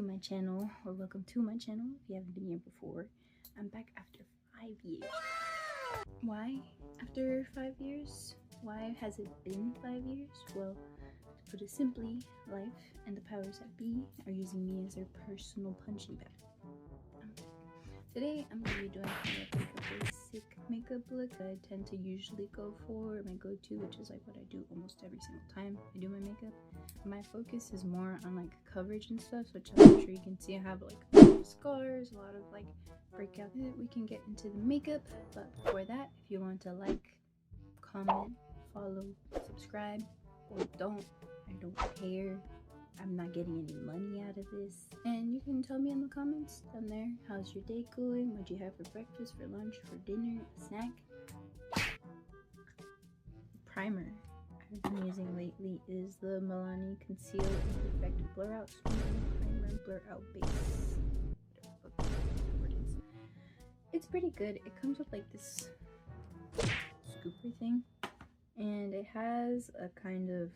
to my channel, or welcome to my channel if you haven't been here before. I'm back after 5 years. Why after 5 years? Why has it been 5 years? Well, to put it simply, life and the powers that be are using me as their personal punching bag. Today I'm going to be doing kind of like a basic makeup look that I tend to usually go for, my go-to, which is like what I do almost every single time I do my makeup. My focus is more on like coverage and stuff, which I'm sure you can see I have like a lot of scars, a lot of like breakout. We can get into the makeup, but before that, if you want to like, comment, follow, subscribe, or don't, I don't care. I'm not getting any money out of this. And you can tell me in the comments down there, how's your day going? What'd you have for breakfast, for lunch, for dinner, snack? Primer I've been using lately is the Milani Conceal and Perfect Blur Out Primer Blur Out Base. It's pretty good. It comes with like this scooper thing, and it has a kind of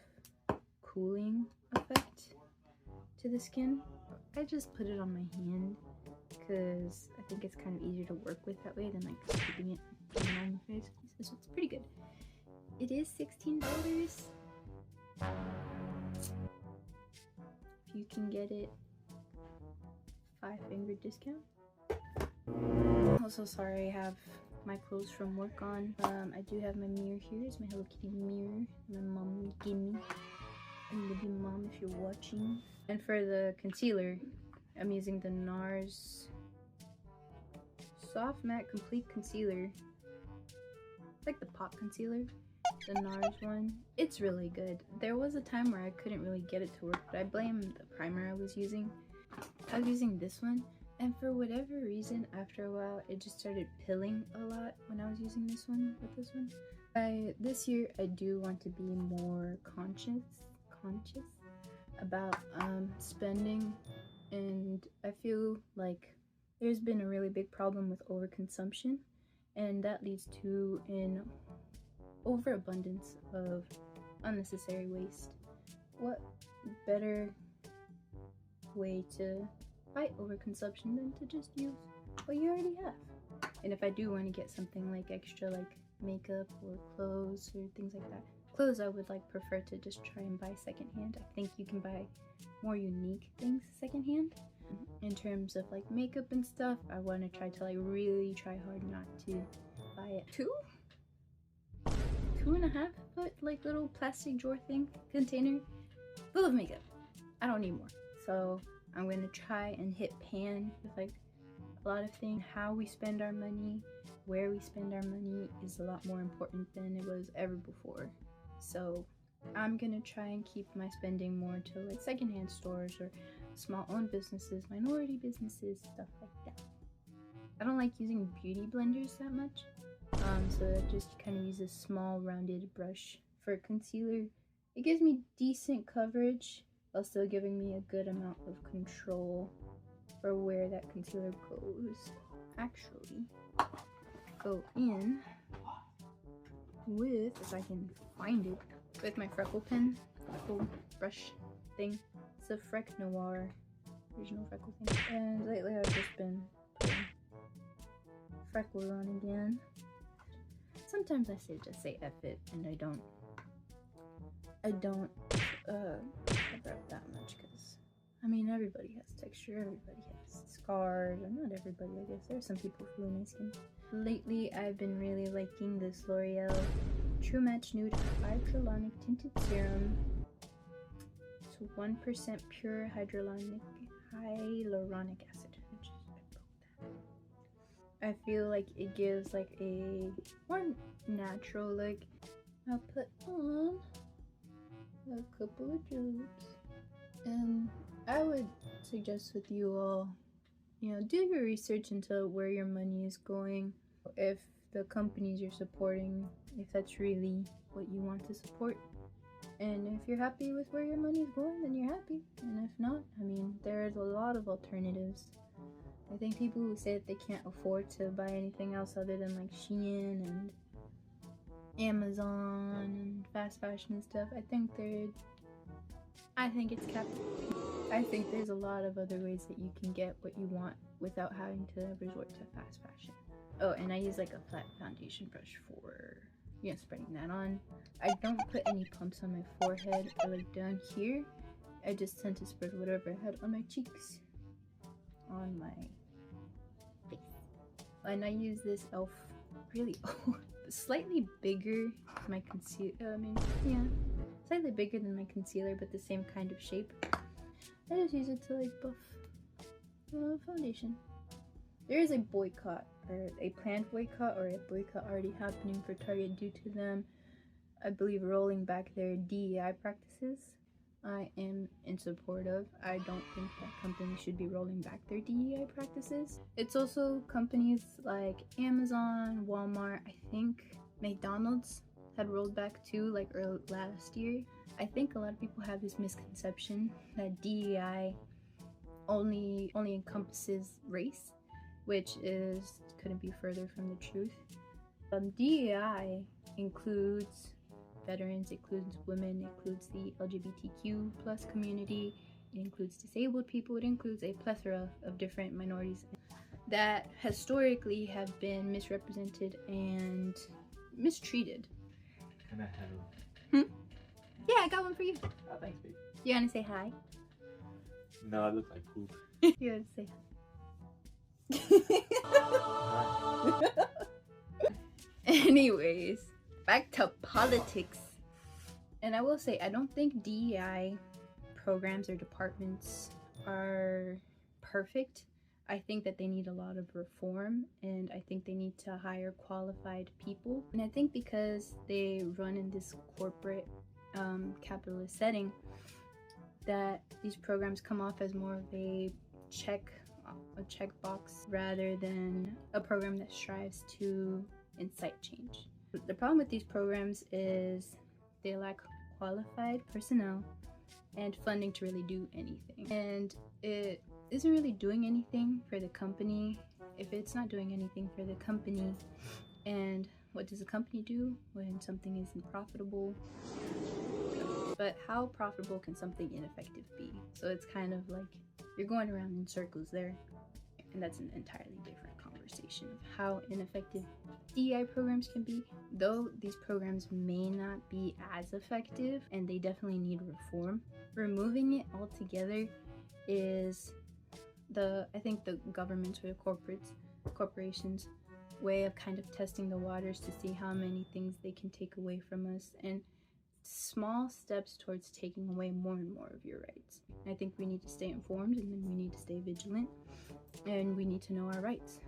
cooling effect to the skin. I just put it on my hand because I think it's kind of easier to work with that way than like scooping it on your face. So it's pretty good. It is $16. If you can get it, 5-finger discount. Also, sorry, I have my clothes from work on. I do have my mirror here. It's my Hello Kitty mirror my mom gave me. I love you, mom, if you're watching. And for the concealer, I'm using the NARS Soft Matte Complete Concealer. It's like the pop concealer, the NARS one. It's really good. There was a time where I couldn't really get it to work, but I blame the primer I was using. I was using this one, and for whatever reason, after a while, it just started pilling a lot when I was using this one with this one. This year, I do want to be more conscious about spending, and I feel like there's been a really big problem with overconsumption, and that leads to an overabundance of unnecessary waste. What better way to fight overconsumption than to just use what you already have? And if I do want to get something like extra, like makeup or clothes or things like that, clothes I would like prefer to just try and buy secondhand. I think you can buy more unique things secondhand. In terms of like makeup and stuff, I want to try to like really try hard not to buy it. 2.5 foot like little plastic drawer thing container full of makeup. I don't need more. So I'm going to try and hit pan with like a lot of things. How we spend our money, where we spend our money is a lot more important than it was ever before. So I'm gonna try and keep my spending more to like secondhand stores or small owned businesses, minority businesses, stuff like that. I don't like using beauty blenders that much, so I just kind of use a small rounded brush for concealer. It gives me decent coverage while still giving me a good amount of control for where that concealer goes. Actually, go in with, if I can find it, with my freckle pen, freckle brush thing. It's a Freck Noir original freckle thing. And lately I've just been putting freckles on again. Sometimes I just say F it, and I don't cover up that much, because I mean, everybody has texture, everybody has scars, or not everybody, I guess. There are some people with really nice skin. Lately, I've been really liking this L'Oreal True Match Nude Hyaluronic Tinted Serum. It's 1% pure hyaluronic acid. I feel like it gives like a more natural look. I'll put on a couple of drops, and I would suggest with you all, do your research into where your money is going. If the companies you're supporting, if that's really what you want to support. And if you're happy with where your money is going, then you're happy. And if not, I mean, there's a lot of alternatives. I think people who say that they can't afford to buy anything else other than like Shein and Amazon and fast fashion and stuff, I think they're I think it's capped. I think there's a lot of other ways that you can get what you want without having to resort to fast fashion. Oh, and I use like a flat foundation brush for, you know, spreading that on. I don't put any pumps on my forehead or like down here. I just tend to spread whatever I had on my cheeks on my face. And I use this e.L.F. really slightly bigger my concealer. Slightly bigger than my concealer, but the same kind of shape. I just use it to like buff foundation. There is a boycott, or a planned boycott, or a boycott already happening for Target due to them, I believe, rolling back their DEI practices. I am in support of. I don't think that companies should be rolling back their DEI practices. It's also companies like Amazon, Walmart, I think McDonald's had rolled back too, like early last year. I think a lot of people have this misconception that DEI only encompasses race, which couldn't be further from the truth. DEI includes veterans, includes women, includes the LGBTQ plus community, it includes disabled people, it includes a plethora of different minorities that historically have been misrepresented and mistreated. Can I have a... Yeah, I got one for you. Oh, thanks, babe. You wanna say hi? No, I look like poop. You wanna say Hi. Anyways, back to politics. And I will say, I don't think DEI programs or departments are perfect. I think that they need a lot of reform, and I think they need to hire qualified people. And I think because they run in this corporate capitalist setting, that these programs come off as more of a checkbox rather than a program that strives to incite change. The problem with these programs is they lack qualified personnel and funding to really do anything. And it isn't really doing anything for the company. If it's not doing anything for the company, and what does the company do when something isn't profitable? But how profitable can something ineffective be? So it's kind of like you're going around in circles there. And that's an entirely different conversation of how ineffective DEI programs can be. Though these programs may not be as effective and they definitely need reform, removing it altogether is I think the government's or the corporations way of kind of testing the waters to see how many things they can take away from us, and small steps towards taking away more and more of your rights. I think we need to stay informed, and then we need to stay vigilant, and we need to know our rights.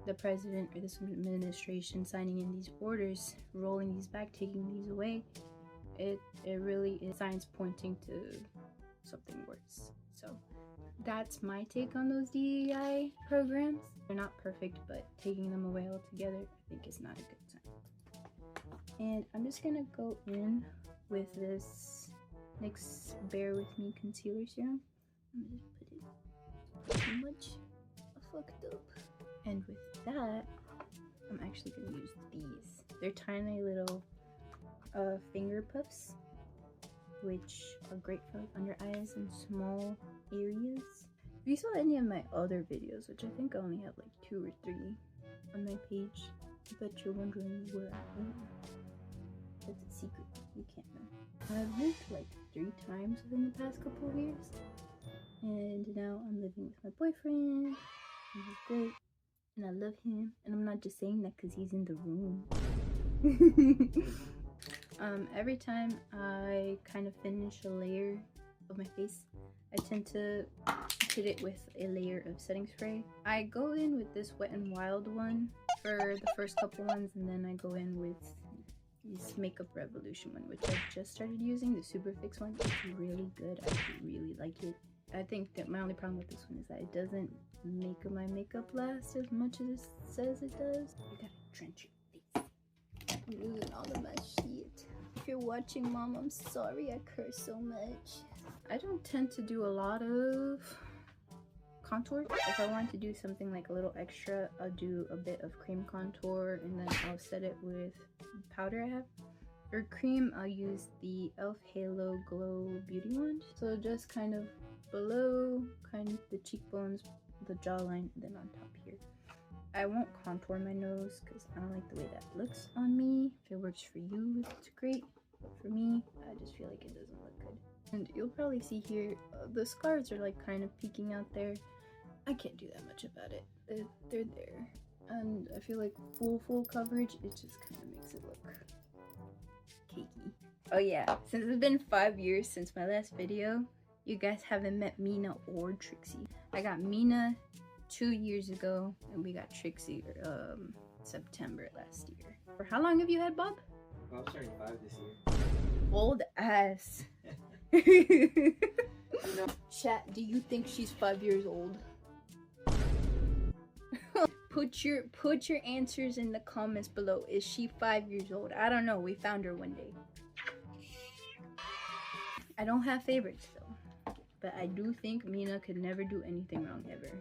The president or this administration signing in these orders, rolling these back, taking these away, it really is signs pointing to something worse. So that's my take on those DEI programs. They're not perfect, but taking them away altogether I think is not a good sign. And I'm just gonna go in with this NYX Bear With Me concealer serum. I'm gonna just put it too much. I fucked up. And with that, I'm actually gonna use these. They're tiny little finger puffs, which are great for like under eyes and small areas. If you saw any of my other videos, which I think I only have like 2 or 3 on my page, I bet you're wondering where I am. That's a secret. You can't know. I've moved like 3 times within the past couple of years, and now I'm living with my boyfriend. He's great, and I love him. And I'm not just saying that because he's in the room. Every time I kind of finish a layer of my face, I tend to hit it with a layer of setting spray. I go in with this Wet n Wild one for the first couple ones, and then I go in with this Makeup Revolution one, which I just started using, the Super Fix one. It's really good. I really like it. I think that my only problem with this one is that it doesn't make my makeup last as much as it says it does. You gotta drench your face. I'm losing all of my shit. If you're watching, Mom, I'm sorry I curse so much. I don't tend to do a lot of contour. If I want to do something like a little extra, I'll do a bit of cream contour, and then I'll set it with powder I have. For cream, I'll use the e.l.f. Halo Glow Beauty Wand. So just kind of below, kind of the cheekbones, the jawline, and then on top here. I won't contour my nose because I don't like the way that looks on me. If it works for you, it's great. But for me, I just feel like it doesn't look good. And you'll probably see here, the scars are like kind of peeking out there. I can't do that much about it. They're there. And I feel like full coverage, it just kind of makes it look cakey. Oh yeah, since it's been 5 years since my last video, you guys haven't met Mina or Trixie. I got Mina 2 years ago, and we got Trixie September last year. For how long have you had Bob? Well, I'm starting 5 this year. Old ass. Chat, do you think she's 5 years old? Put your answers in the comments below. Is she 5 years old? I don't know. We found her one day. I don't have favorites though, but I do think Mina could never do anything wrong ever.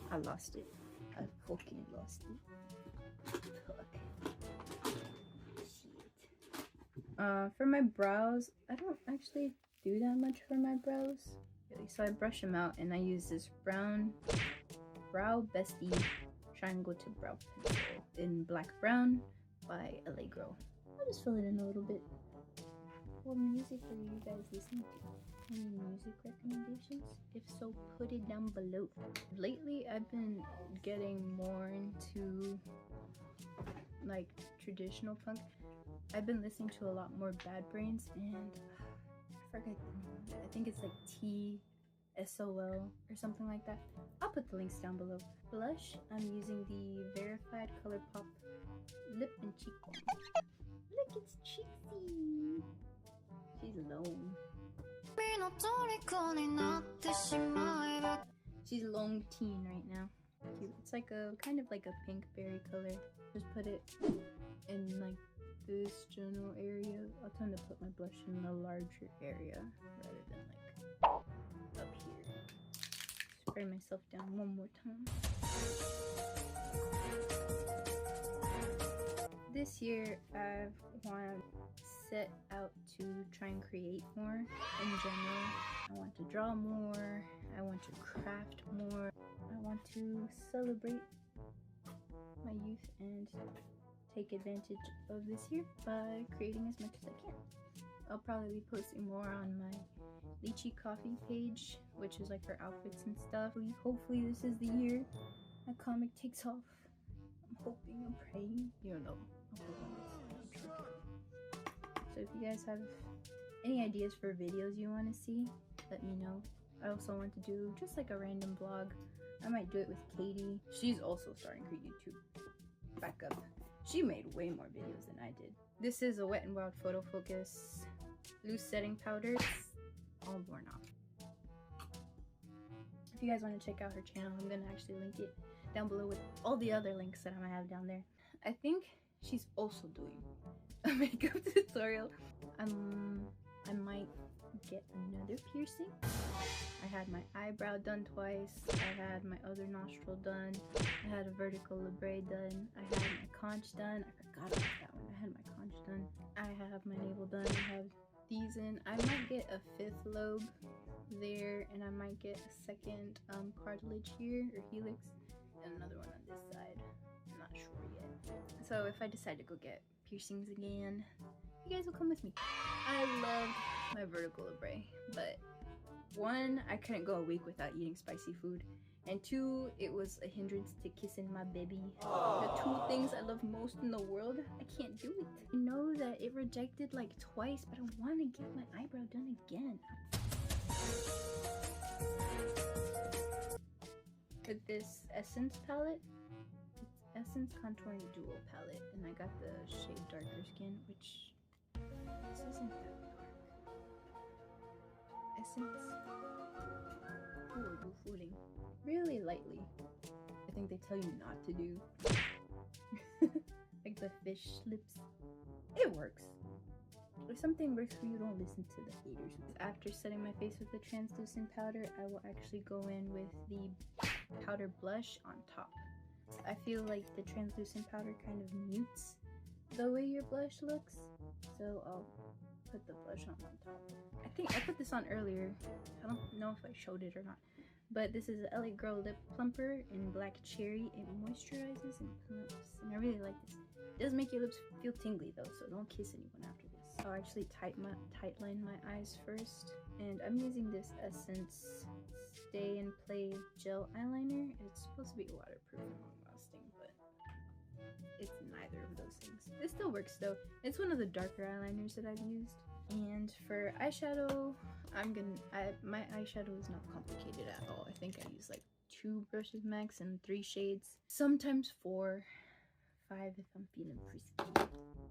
I lost it. I fucking lost it. Fuck. Shit. For my brows, I don't actually do that much for my brows. So I brush them out and I use this brown Brow Bestie Triangle to Brow Pencil in Black Brown by Allegro. I'll just fill it in a little bit. What music are you guys listening to? Any music recommendations? If so, put it down below. Lately, I've been getting more into like traditional punk. I've been listening to a lot more Bad Brains and I forget the name. I think it's like T.S.O.L or something like that. I'll put the links down below. Blush, I'm using the Verified ColourPop Lip and Cheek Balm. Look, it's Trixie. She's alone. She's long teen right now. Cute. It's like a kind of like a pink berry color. Just put it in like this general area. I'll tend to put my blush in the larger area rather than like up here. Spray myself down one more time. This year I've wanted to set out to try and create more in general. I want to draw more, I want to craft more, I want to celebrate my youth and take advantage of this year by creating as much as I can. I'll probably be posting more on my Lychee Coffee page, which is like her outfits and stuff. Hopefully this is the year my comic takes off. I'm hoping, I'm praying, you don't know. So if you guys have any ideas for videos you want to see, let me know. I also want to do just like a random vlog. I might do it with Katie. She's also starting her YouTube back up. She made way more videos than I did. This is a Wet n Wild Photo Focus loose setting powder. It's all worn off. If you guys want to check out her channel, I'm gonna actually link it down below with all the other links that I'm gonna have down there. I think she's also doing a makeup tutorial. I might get another piercing. I had my eyebrow done twice. I had my other nostril done. I had a vertical labrae done. I had my conch done. I forgot about that one. I had my conch done. I have my navel done. I have these in. I might get a 5th lobe there, and I might get a 2nd cartilage here, or helix, and another one on this side. I'm not sure yet. So if I decide to go get piercings again, you guys will come with me. I love my vertical labrae, but 1, I couldn't go a week without eating spicy food, and 2, it was a hindrance to kissing my baby. The 2 things I love most in the world, I can't do it. I know that it rejected like twice, but I want to get my eyebrow done again. With this Essence palette, it's Essence Contouring Duo palette, and I got the shade Darker Skin, which this isn't that dark. Essence. Who are you fooling? Really lightly. I think they tell you not to do. Like the fish lips. It works. If something works for you, don't listen to the haters. After setting my face with the translucent powder, I will actually go in with the powder blush on top. I feel like the translucent powder kind of mutes the way your blush looks. So I'll put the blush on top. I think I put this on earlier. I don't know if I showed it or not. But this is a LA Girl Lip Plumper in Black Cherry. It moisturizes and plumps, and I really like this. It does make your lips feel tingly though, so don't kiss anyone after this. I'll actually tightline my eyes first, and I'm using this Essence Stay and Play Gel Eyeliner. It's supposed to be waterproof and long-lasting, but it's neither of those things. It still works though. It's one of the darker eyeliners that I've used. And for eyeshadow, my eyeshadow is not complicated at all. I think I use like 2 brushes max and 3 shades, sometimes 4, 5 if I'm feeling frisky.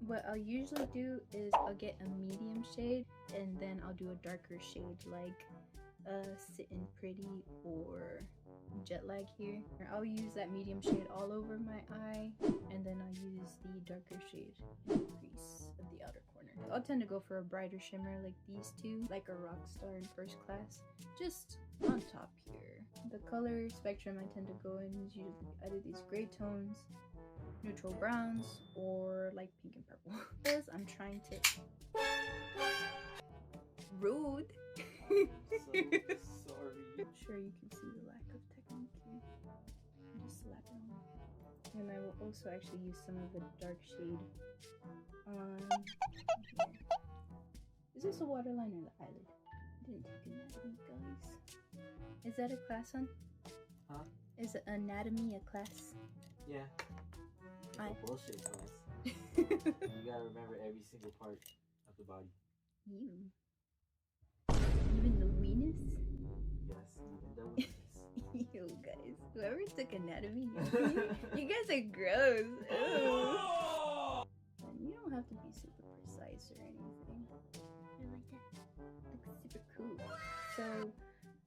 What I'll usually do is I'll get a medium shade and then I'll do a darker shade like Sitting Pretty or Jet Lag here. I'll use that medium shade all over my eye, and then I'll use the darker shade in the crease of the outer corner. I'll tend to go for a brighter shimmer like these two, like a rock star in First Class, just on top here. The color spectrum I tend to go in is usually either these gray tones, neutral browns, or like pink and purple. Because I'm trying to... Rude! So sorry. I'm sure you can see the lack of technique here. I'm just slapping on. And I will also actually use some of the dark shade on here. Is this a waterline or the eyelid? I didn't take anatomy, guys. Is that a class, hon? Huh? Is anatomy a class? Yeah. It's a bullshit class. You. You gotta remember every single part of the body. Even the weenus? Yes, even the weakness. Yo, guys. Whoever took anatomy, you guys are gross. Ew. And you don't have to be super precise or anything. I like that. Looks super cool. So,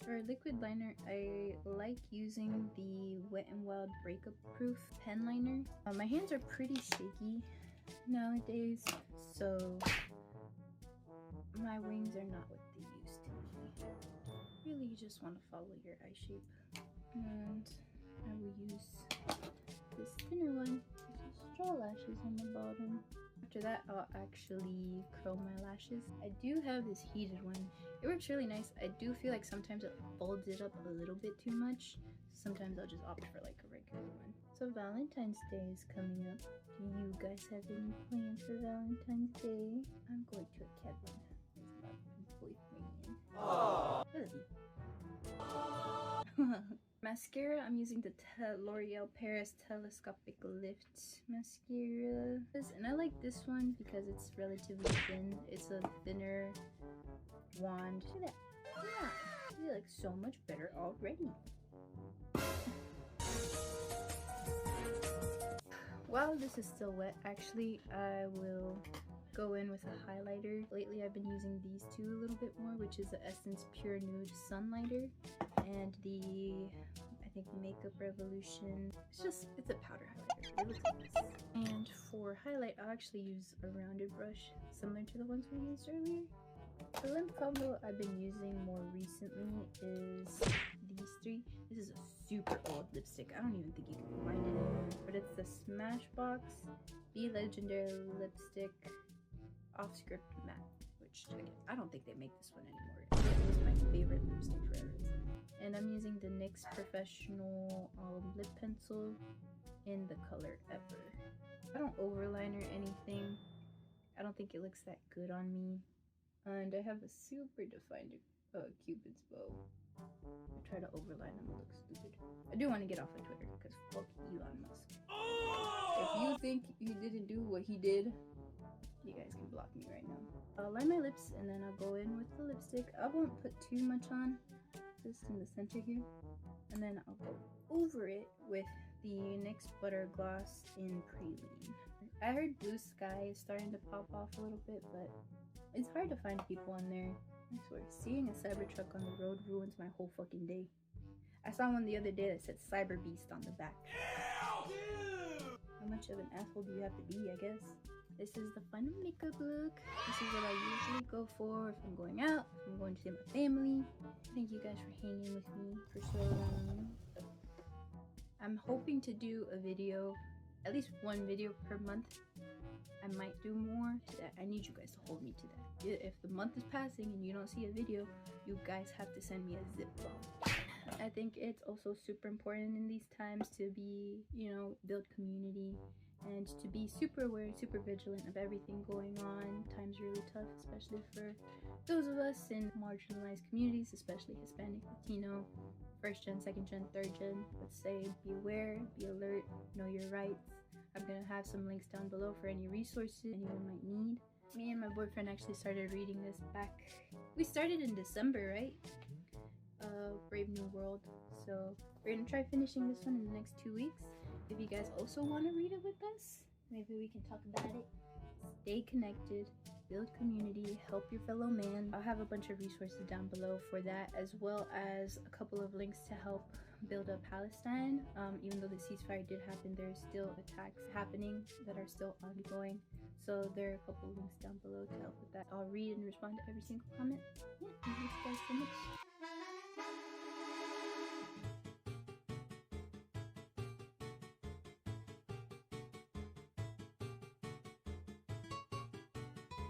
for liquid liner, I like using the Wet n Wild Breakup Proof pen liner. My hands are pretty shaky nowadays, so my wings are not what they used to be. Really, you just want to follow your eye shape. And I will use this thinner one, which is straw lashes on the bottom. After that, I'll actually curl my lashes. I do have this heated one. It works really nice. I do feel like sometimes it folds it up a little bit too much. Sometimes I'll just opt for like a regular one. So Valentine's Day is coming up. Do you guys have any plans for Valentine's Day? I'm going to a cabin with my boyfriend. Mascara, I'm using the L'Oreal Paris Telescopic Lift Mascara. And I like this one because it's relatively thin. It's a thinner wand. Look at that. Yeah, I feel like so much better already. While this is still wet, actually, I will go in with a highlighter. Lately, I've been using these two a little bit more, which is the Essence Pure Nude Sunlighter and the, I think, Makeup Revolution. It's a powder highlighter. It looks like this. And for highlight, I'll actually use a rounded brush, similar to the ones we used earlier. The lip combo I've been using more recently is these three. This is a super old lipstick. I don't even think you can find it anymore. But it's the Smashbox Be Legendary Lipstick Off Script Matte. Which, I don't think they make this one anymore. It was my favorite lipstick forever. And I'm using the NYX Professional Lip Pencil in the color Ever. I don't overline or anything. I don't think it looks that good on me. And I have a super defined Cupid's bow. I try to overline them, it looks stupid. I do want to get off of Twitter, because fuck Elon Musk. If you think you didn't do what he did, you guys can block me right now. I'll line my lips, and then I'll go in with the lipstick. I won't put too much on, just in the center here. And then I'll go over it with the NYX Butter Gloss in Praline. I heard Blue Sky is starting to pop off a little bit, but it's hard to find people on there. I swear, seeing a Cybertruck on the road ruins my whole fucking day. I saw one the other day that said Cyber Beast on the back. How much of an asshole do you have to be, I guess? This is the final makeup look. This is what I usually go for if I'm going out, if I'm going to see my family. Thank you guys for hanging with me for so long. I'm hoping to do a video, at least one video per month. I might do more. I need you guys to hold me to that. If the month is passing and you don't see a video, you guys have to send me a zip phone. I think it's also super important in these times to be, build community and to be super aware, super vigilant of everything going on. Times are really tough, especially for those of us in marginalized communities, especially Hispanic, Latino, first gen, second gen, third gen. Let's say be aware, be alert, know your rights. I'm gonna have some links down below for any resources anyone might need. Me and my boyfriend actually started reading this back. We started in December, right? Brave New World. So we're gonna try finishing this one in the next 2 weeks. If you guys also want to read it with us, maybe we can talk about it. Stay connected, build community, help your fellow man. I'll have a bunch of resources down below for that, as well as a couple of links to help build up Palestine. Even though the ceasefire did happen, there's still attacks happening that are still ongoing. So there are a couple of links down below to help with that. I'll read and respond to every single comment. Yeah, thank you guys so much.